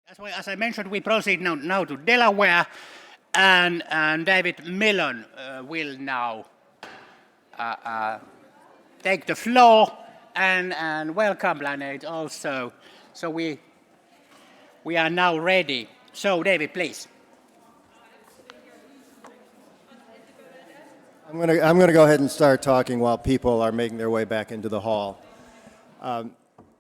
That's why, as I mentioned, we proceed now to Delaware, and David Millon will now take the floor, and welcome, Lynette, also. So we are now ready. So, David, please. I'm going to go ahead and start talking while people are making their way back into the hall.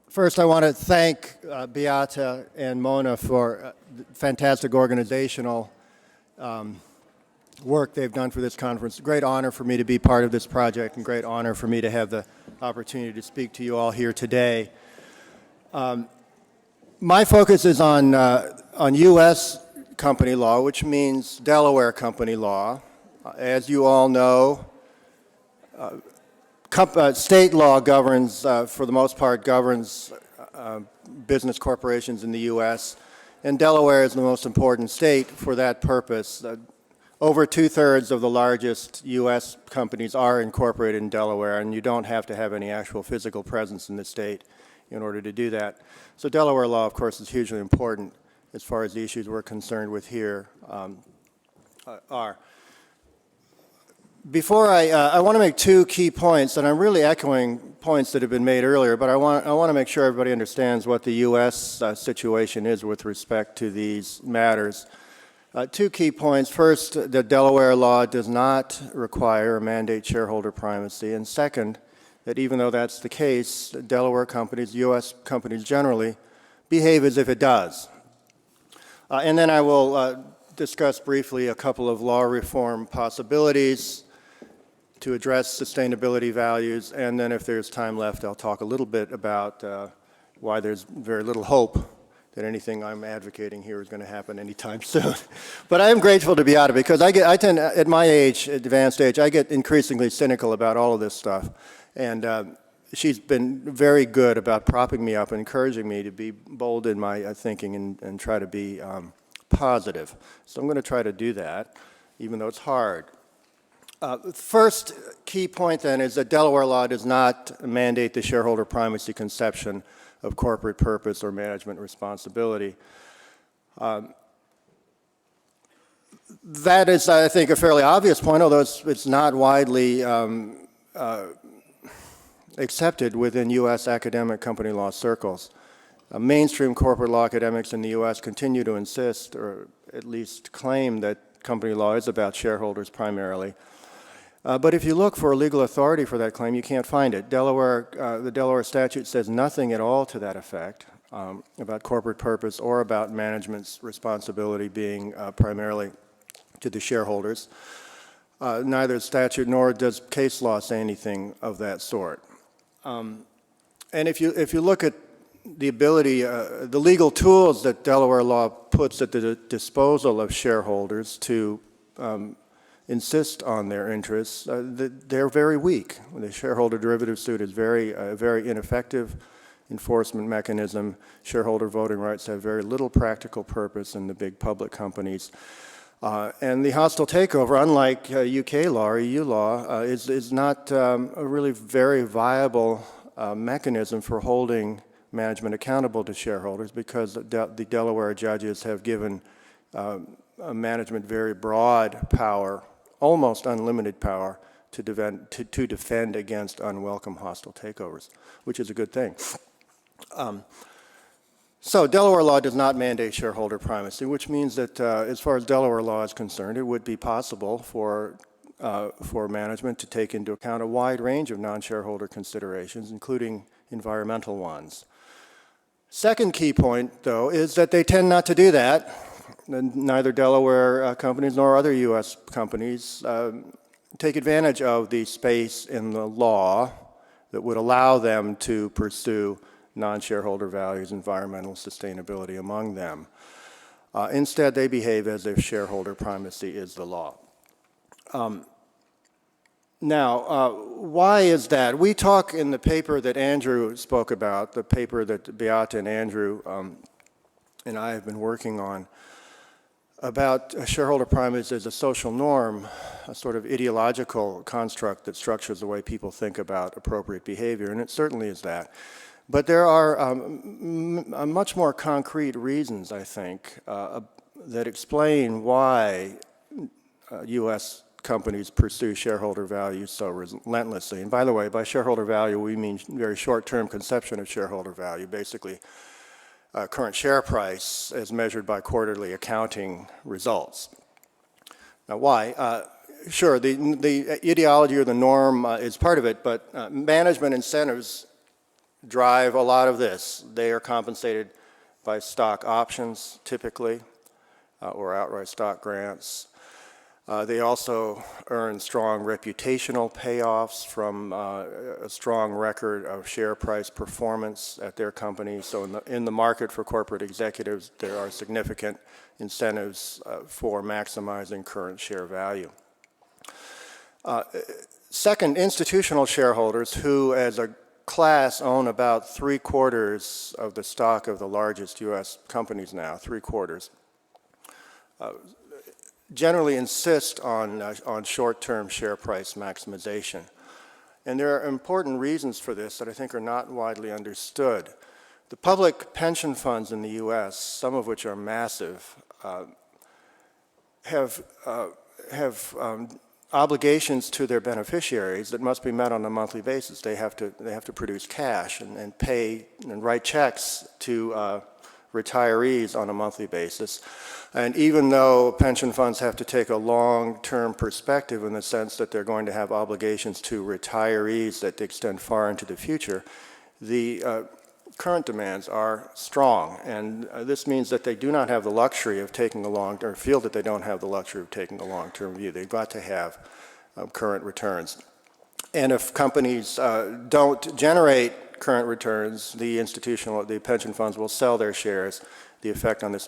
First, I want to thank Beata and Mona for fantastic organizational work they've done for this conference. Great honor for me to be part of this project, and great honor for me to have the opportunity to speak to you all here today. My focus is on U.S. company law, which means Delaware company law. As you all know, state law governs, for the most part, governs business corporations in the U.S., and Delaware is the most important state for that purpose. Over 2/3 of the largest U.S. companies are incorporated in Delaware, and you don't have to have any actual physical presence in the state in order to do that. So Delaware law, of course, is hugely important as far as the issues we're concerned with here are. Before I want to make two key points, and I'm really echoing points that have been made earlier, but I want to make sure everybody understands what the U.S. Situation is with respect to these matters. Two key points. First, the Delaware law does not require or mandate shareholder primacy, and second, that even though that's the case, Delaware companies, U.S. companies generally, behave as if it does. And then I will discuss briefly a couple of law reform possibilities to address sustainability values, and then if there's time left, I'll talk a little bit about why there's very little hope that anything I'm advocating here is going to happen anytime soon. But I am grateful to Beata because I tend, at my age, advanced age, I get increasingly cynical about all of this stuff, and she's been very good about propping me up and encouraging me to be bold in my thinking and try to be positive. So I'm going to try to do that, even though it's hard. First key point then is that Delaware law does not mandate the shareholder primacy conception of corporate purpose or management responsibility. That is, I think, a fairly obvious point, although it's not widely accepted within U.S. academic company law circles. Mainstream corporate law academics in the U.S. continue to insist, or at least claim, that company law is about shareholders primarily. But if you look for legal authority for that claim, you can't find it. The Delaware statute says nothing at all to that effect about corporate purpose or about management's responsibility being primarily to the shareholders. Neither statute nor does case law say anything of that sort. And if you look at the ability, the legal tools that Delaware law puts at the disposal of shareholders to insist on their interests, they're very weak. The shareholder derivative suit is a very ineffective enforcement mechanism. Shareholder voting rights have very little practical purpose in the big public companies. And the hostile takeover, unlike UK law or EU law, is not a really very viable mechanism for holding management accountable to shareholders, because the Delaware judges have given management very broad power, almost unlimited power, to defend against unwelcome hostile takeovers, which is a good thing. So Delaware law does not mandate shareholder primacy, which means that as far as Delaware law is concerned, it would be possible for management to take into account a wide range of non-shareholder considerations, including environmental ones. Second key point, though, is that they tend not to do that. Neither Delaware companies nor other U.S. companies take advantage of the space in the law that would allow them to pursue non-shareholder values, environmental sustainability among them. Instead, they behave as if shareholder primacy is the law. Now, why is that? We talk in the paper that Andrew spoke about, the paper that Beata and Andrew and I have been working on, about shareholder primacy as a social norm, a sort of ideological construct that structures the way people think about appropriate behavior, and it certainly is that. But there are much more concrete reasons, I think, that explain why U.S. companies pursue shareholder value so relentlessly. And by the way, by shareholder value, we mean very short-term conception of shareholder value, basically current share price as measured by quarterly accounting results. Now, why? Sure, the ideology or the norm is part of it, but management incentives drive a lot of this. They are compensated by stock options, typically, or outright stock grants. They also earn strong reputational payoffs from a strong record of share price performance at their company. So in the market for corporate executives, there are significant incentives for maximizing current share value. Second, institutional shareholders who, as a class, own about 3/4 of the stock of the largest U.S. companies now, 3/4, generally insist on short-term share price maximization. And there are important reasons for this that I think are not widely understood. The public pension funds in the U.S., some of which are massive, have obligations to their beneficiaries that must be met on a monthly basis. They have to produce cash and pay and write checks to retirees on a monthly basis. And even though pension funds have to take a long-term perspective in the sense that they're going to have obligations to retirees that extend far into the future, the current demands are strong. And this means that they do not have the luxury of taking a or feel that they don't have the luxury of taking a long-term view. They've got to have current returns. And if companies don't generate current returns, the pension funds will sell their shares. The effect on the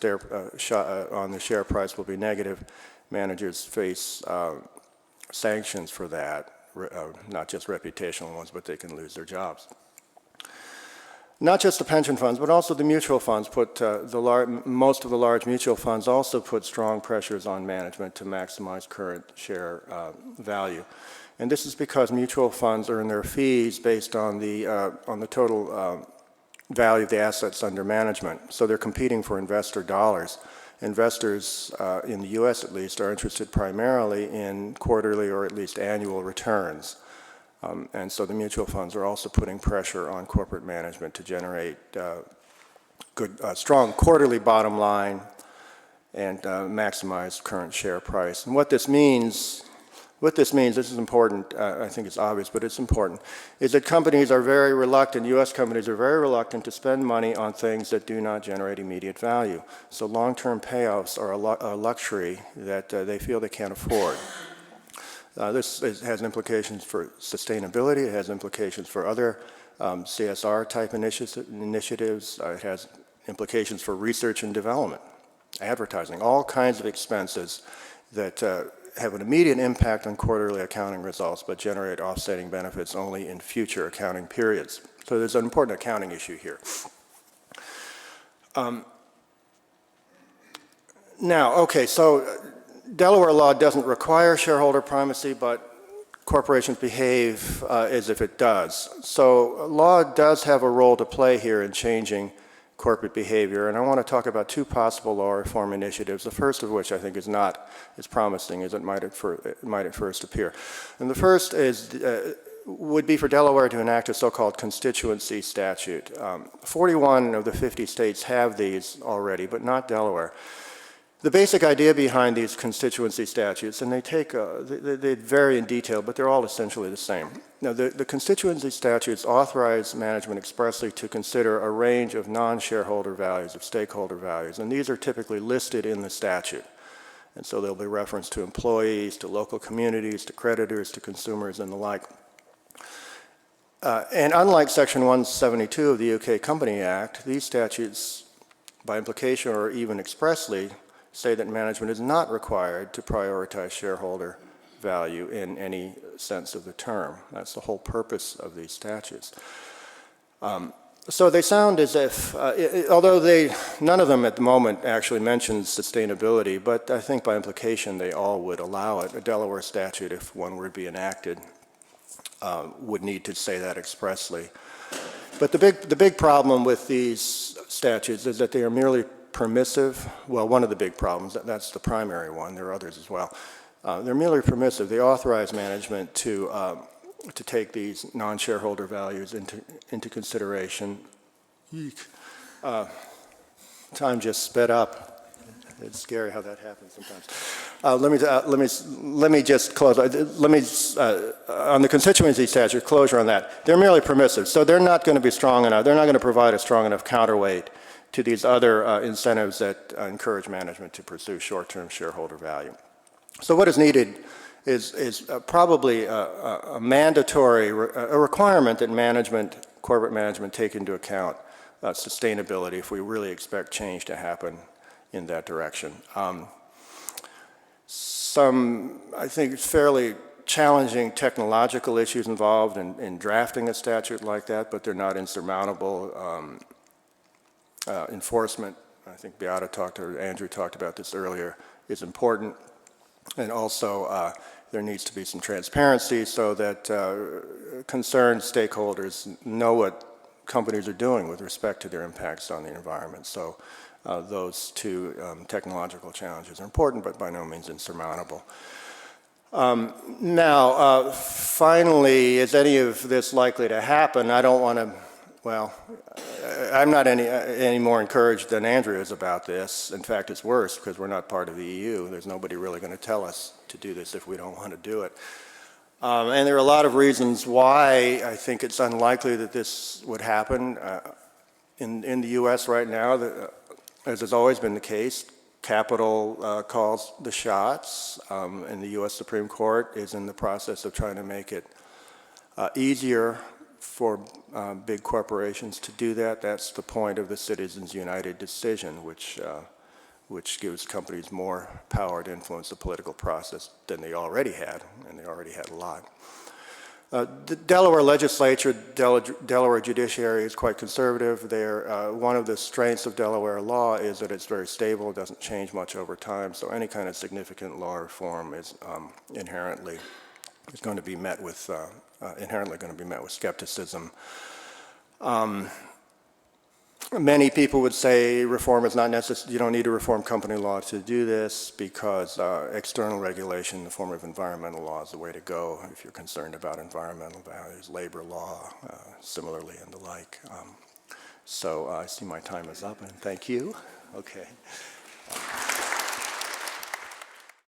share price will be negative. Managers face sanctions for that, not just reputational ones, but they can lose their jobs. Not just the pension funds, but also the mutual funds most of the large mutual funds also put strong pressures on management to maximize current share value. And this is because mutual funds earn their fees based on the total value of the assets under management. So they're competing for investor dollars. Investors, in the U.S. at least, are interested primarily in quarterly or at least annual returns. And so the mutual funds are also putting pressure on corporate management to generate strong quarterly bottom line and maximize current share price. And what this means, this is important, I think it's obvious, but it's important, is that companies are very reluctant, U.S. companies are very reluctant to spend money on things that do not generate immediate value. So long-term payoffs are a luxury that they feel they can't afford. This has implications for sustainability. It has implications for other CSR-type initiatives. It has implications for research and development, advertising, all kinds of expenses that have an immediate impact on quarterly accounting results, but generate offsetting benefits only in future accounting periods. So there's an important accounting issue here. Now, okay, so Delaware law doesn't require shareholder primacy, but corporations behave as if it does. So law does have a role to play here in changing corporate behavior, and I want to talk about two possible law reform initiatives, the first of which I think is not as promising as it might at first appear. And the first would be for Delaware to enact a so-called constituency statute. 41 of the 50 states have these already, but not Delaware. The basic idea behind these constituency statutes, and they vary in detail, but they're all essentially the same. Now, the constituency statutes authorize management expressly to consider a range of non-shareholder values, of stakeholder values, and these are typically listed in the statute. And so there'll be reference to employees, to local communities, to creditors, to consumers, and the like. And unlike Section 172 of the UK Company Act, these statutes, by implication or even expressly, say that management is not required to prioritize shareholder value in any sense of the term. That's the whole purpose of these statutes. So they sound as if, although none of them at the moment actually mention sustainability, but I think by implication they all would allow it. A Delaware statute, if one were to be enacted, would need to say that expressly. But the big problem with these statutes is that they are merely permissive. Well, one of the big problems, that's the primary one. There are others as well. They're merely permissive. They authorize management to take these non-shareholder values into consideration. Time just sped up. It's scary how that happens sometimes. Let me just close. On the constituency statute, closure on that. They're merely permissive, so they're not going to be strong enough. They're not going to provide a strong enough counterweight to these other incentives that encourage management to pursue short-term shareholder value. So what is needed is probably a mandatory, a requirement that corporate management take into account sustainability if we really expect change to happen in that direction. Some, I think, fairly challenging technological issues involved in drafting a statute like that, but they're not insurmountable. Enforcement, I think Andrew talked about this earlier, is important. And also, there needs to be some transparency so that concerned stakeholders know what companies are doing with respect to their impacts on the environment. So those two technological challenges are important, but by no means insurmountable. Now, finally, is any of this likely to happen? I don't want to, well, I'm not any more encouraged than Andrew is about this. In fact, it's worse because we're not part of the EU. There's nobody really going to tell us to do this if we don't want to do it. And there are a lot of reasons why I think it's unlikely that this would happen. In the U.S. right now, as has always been the case, capital calls the shots, and the U.S. Supreme Court is in the process of trying to make it easier for big corporations to do that. That's the point of the Citizens United decision, which gives companies more power to influence the political process than they already had, and they already had a lot. The Delaware legislature, Delaware judiciary is quite conservative. One of the strengths of Delaware law is that it's very stable, it doesn't change much over time, so any kind of significant law reform is inherently going to be met with skepticism. Many people would say reform is not necessary. You don't need to reform company law to do this because external regulation in the form of environmental law is the way to go if you're concerned about environmental values, labor law, similarly, and the like. So I see my time is up, and thank you. Okay.